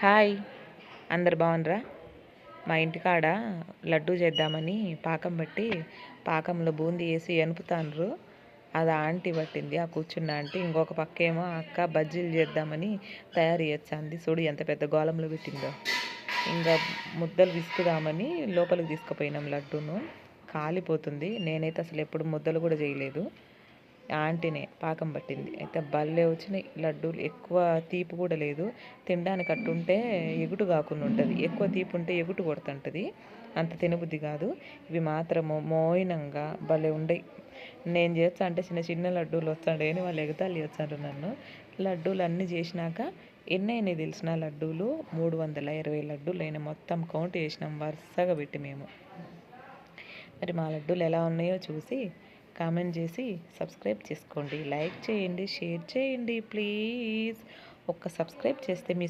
Hi, అందరు బాగున్నారా? మా ఇంటికాడ లడ్డు చేద్దామని పాకం బట్టి పాకంలో బూందీ వేసి ఎనుపుతాండ్రు. అది ఆంటీ పట్టింది, ఆ కూర్చున్న ఆంటీ. ఇంకొక పక్కేమో అక్క బజ్జీలు చేద్దామని తయారు చేయొచ్చాంది. చూడు ఎంత పెద్ద గోళంలో పెట్టిందో. ఇంకా ముద్దలు విసుకుదామని లోపలికి తీసుకుపోయినాం లడ్డూను. కాలిపోతుంది. నేనైతే అసలు ఎప్పుడు ముద్దలు కూడా చేయలేదు. ఆంటీనే పాకం పట్టింది. అయితే భలే వచ్చినాయి లడ్డూలు. ఎక్కువ తీపి కూడా లేదు. తినడానికి అట్టుంటే ఎగుటు కాకుండా ఉంటుంది. ఎక్కువ తీపి ఉంటే ఎగుటు కొడుతుంటుంది, అంత తినబుద్ధి కాదు. ఇవి మాత్రము మోయినంగా భలే ఉండయి. నేను చేస్తా అంటే చిన్న చిన్న లడ్డూలు వస్తాడే అని వాళ్ళు ఎగతాళి చేస్తారు నన్ను. లడ్డూలు అన్నీ చేసినాక ఎన్ని అయినాయి తెలిసిన లడ్డూలు? 320 లడ్డూలు అయినా. మొత్తం కౌంట్ చేసినాం వరుసగా పెట్టి మేము. మరి మా లడ్డూలు ఎలా ఉన్నాయో చూసి కామెంట్ చేసి సబ్స్క్రైబ్ చేసుకోండి, లైక్ చేయండి, షేర్ చేయండి ప్లీజ్. ఒక్క సబ్స్క్రైబ్ చేస్తే మీ